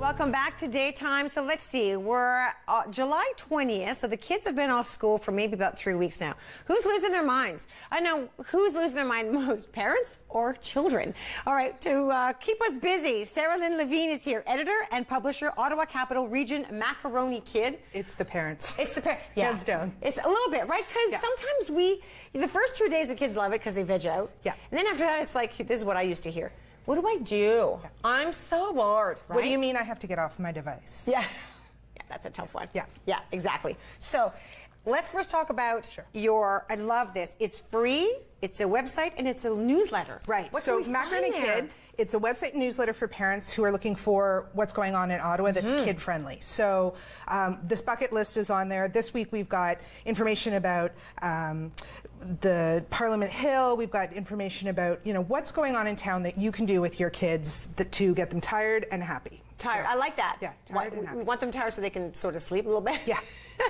Welcome back to Daytime. So let's see, we're July 20th, so the kids have been off school for maybe about 3 weeks now. Who's losing their minds? I know who's losing their mind most, parents or children? All right, to keep us busy, Sara-Lynne Levine is here, editor and publisher, Ottawa Capital Region Macaroni Kid. It's the parents. It's the parents. Yeah. Hands down. It's a little bit, right? Because sometimes the first 2 days the kids love it because they veg out. Yeah. And then after that, it's like, this is what I used to hear. What do I do? Yeah. I'm so bored. Right? What do you mean I have to get off my device? Yeah. Yeah, that's a tough one. Yeah. Yeah, exactly. So let's first talk about I love this. It's free, it's a website, and it's a newsletter. Right. So Macaroni Kid, it's a website and newsletter for parents who are looking for what's going on in Ottawa that's kid-friendly. So this bucket list is on there. This week we've got information about the Parliament Hill. We've got information about, what's going on in town that you can do with your kids to get them tired and happy. Tired. I like that. Yeah, tired and happy. We want them tired so they can sort of sleep a little bit. Yeah.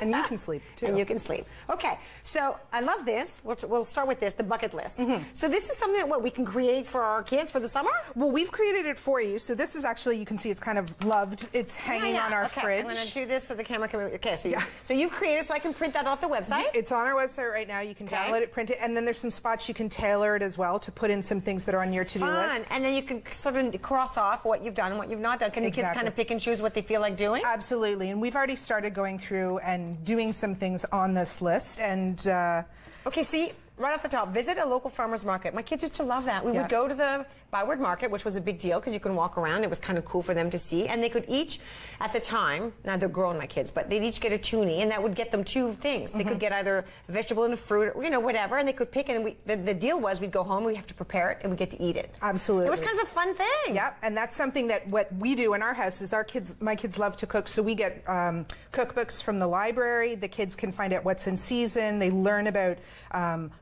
And you can sleep, too. And you can sleep. Okay, so I love this. We'll start with this, the bucket list. So this is something that we can create for our kids for the summer? Well, we've created it for you. So this is actually, you can see it's kind of loved. It's hanging on our fridge. I'm going to do this so the camera can... Okay, so you created so I can print that off the website? It's on our website right now. You can download it, print it, and then there's some spots you can tailor it as well to put in some things that are on your to-do list. And then you can sort of cross off what you've done and what you've not done. Can the kids kind of pick and choose what they feel like doing? Absolutely. And we've already started going through and doing some things on this list. And okay, see, right off the top, visit a local farmer's market. My kids used to love that. We would go to the Byward Market, which was a big deal because you can walk around. It was kind of cool for them to see. And they could each, at the time, now they're grown, my kids, but they'd each get a toonie, and that would get them two things. They could get either a vegetable and a fruit, or, whatever, and they could pick. And the deal was we'd go home, we'd have to prepare it, and we'd get to eat it. Absolutely. It was kind of a fun thing. Yep, and that's something that what we do in our house is my kids love to cook, so we get cookbooks from the library. The kids can find out what's in season. They learn about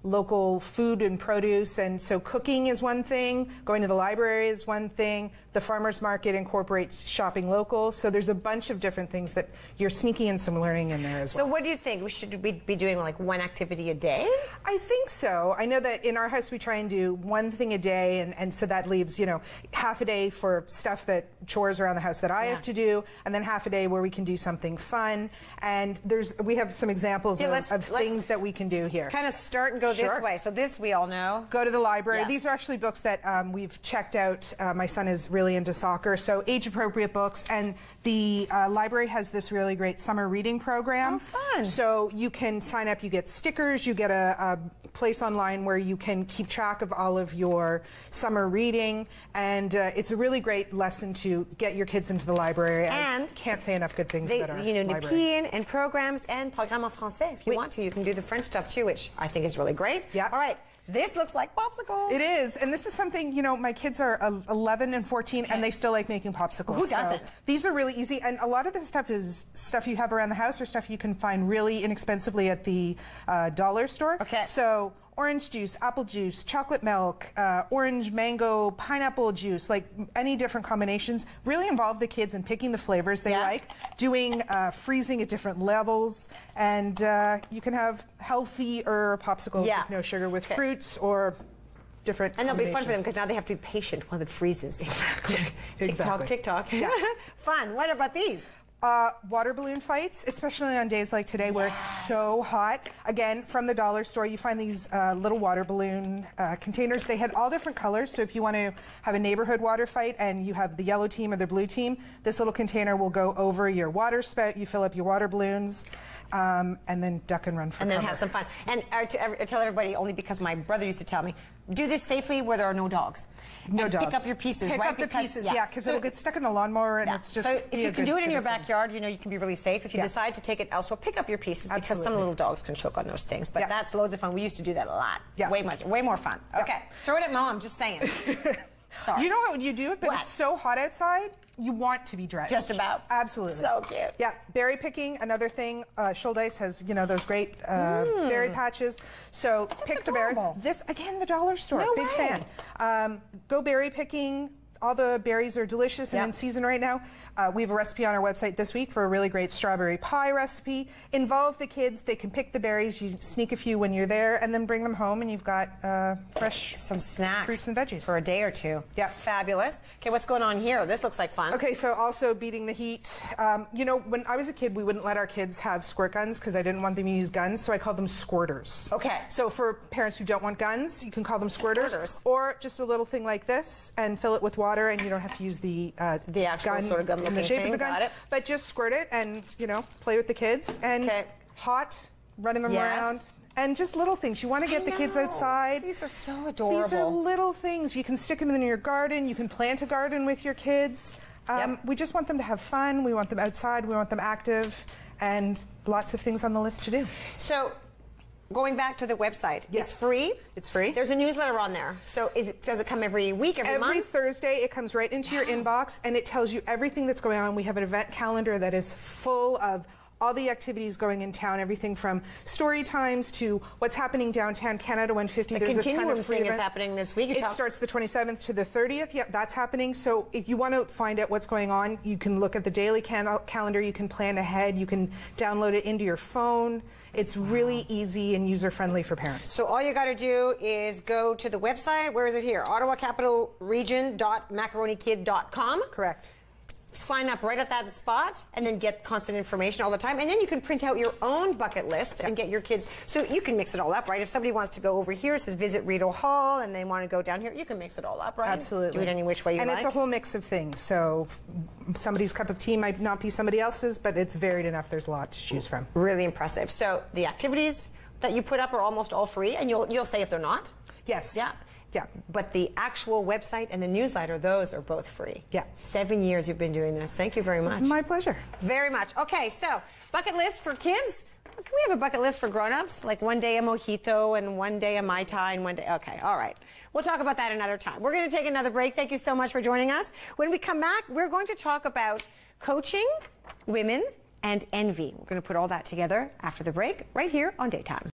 local food and produce, and so cooking is one thing, going to the library is one thing, the farmer's market incorporates shopping local, so there's a bunch of different things that you're sneaking in some learning in there as well. So what do you think? Should we be doing like one activity a day? I think so. I know that in our house we try and do one thing a day, and so that leaves, half a day for chores around the house that I have to do, and then half a day where we can do something fun, and we have some examples of things that we can do here. Kind of start and go this way. So this we all know. Go to the library. These are actually books that we've checked out. My son is really into soccer, so age-appropriate books. And the library has this really great summer reading program. Oh, fun. So you can sign up. You get stickers. You get a place online where you can keep track of all of your summer reading. And it's a really great lesson to get your kids into the library. And I can't say enough good things about our library. Nepean and programs and programme en français. If you want to, you can do the French stuff too, which I think is really great. Yeah. All right. This looks like popsicles. It is, and this is something, my kids are 11 and 14, and they still like making popsicles. Who doesn't? So these are really easy, and a lot of this stuff is stuff you have around the house or stuff you can find really inexpensively at the dollar store. Okay. So orange juice, apple juice, chocolate milk, orange, mango, pineapple juice, like any different combinations. Really involve the kids in picking the flavors they like, doing freezing at different levels, and you can have healthier popsicles with no sugar, with fruits or different And they'll be fun for them because now they have to be patient while it freezes. Exactly. TikTok. Yeah. Fun. What about these? Water balloon fights, especially on days like today where it's so hot. Again, from the dollar store, you find these little water balloon containers. They had all different colors, so if you want to have a neighborhood water fight and you have the yellow team or the blue team, this little container will go over your water spout. You fill up your water balloons, and then duck and run for cover. And then have some fun. And I tell everybody, only because my brother used to tell me, do this safely where there are no dogs. No dogs. Pick up your pieces, Pick up the pieces, because it'll get stuck in the lawnmower, and it's just. So if you can do it in your backyard, you can be really safe. If you decide to take it elsewhere, pick up your pieces because some little dogs can choke on those things. But that's loads of fun. We used to do that a lot. Yeah. Way more fun. Okay, throw it at Mom. Just saying. Sorry. You know what you do, but it's so hot outside. You want to be dressed. Just about. Absolutely. So cute. Yeah. Berry picking, another thing. Shouldice has, those great berry patches. So pick the berries. This, again, the dollar store. Big fan. Go berry picking. all the berries are delicious and Yep. in season right now. We have a recipe on our website this week for a really great strawberry pie recipe. Involve the kids. They can pick the berries. You sneak a few when you're there, and then bring them home, and you've got fresh some snacks, fruits and veggies for a day or two. Yeah, fabulous. Okay, what's going on here? This looks like fun. Okay, so also beating the heat. You know, when I was a kid, we wouldn't let our kids have squirt guns because I didn't want them to use guns, so I called them squirters. Okay. So for parents who don't want guns, you can call them squirters. Or just a little thing like this and fill it with water, and you don't have to use the actual gun sort of gun in the shape thing. of the gun. Got it. But just squirt it and, you know, play with the kids. And hot, running them around. And just little things. You want to get the kids outside. These are so adorable. These are little things. You can stick them in your garden. You can plant a garden with your kids. We just want them to have fun. We want them outside. We want them active. And lots of things on the list to do. So, going back to the website, yes. It's free? It's free. There's a newsletter on there. So does it come every week, every month? Every Thursday, it comes right into your inbox, and it tells you everything that's going on. We have an event calendar that is full of all the activities going in town, everything from story times to what's happening downtown Canada 150. The There's a ton Continuum of free thing is events. happening this week. It starts the 27th to the 30th. Yep, that's happening. So if you want to find out what's going on, you can look at the daily calendar. You can plan ahead. You can download it into your phone. It's really easy and user-friendly for parents. So all you got to do is go to the website. Where is it here? OttawaCapitalRegion.macaronikid.com. Correct. Sign up right at that spot and then get constant information all the time. And then you can print out your own bucket list and get your kids. So you can mix it all up, right? If somebody wants to go over here, it says visit Rideau Hall, and they want to go down here, you can mix it all up, right? Absolutely. Do it any which way you like. And it's a whole mix of things. So somebody's cup of tea might not be somebody else's, but it's varied enough. There's a lot to choose from. Really impressive. So the activities that you put up are almost all free, and you'll say if they're not. Yes. Yeah. Yeah. But the actual website and the newsletter, those are both free. Yeah. 7 years you've been doing this. Thank you very much. My pleasure. Very much. Okay, so bucket list for kids. Can we have a bucket list for grown-ups? Like one day a mojito and one day a Mai Tai and one day... Okay, all right. We'll talk about that another time. We're going to take another break. Thank you so much for joining us. When we come back, we're going to talk about coaching women and envy. We're going to put all that together after the break right here on Daytime.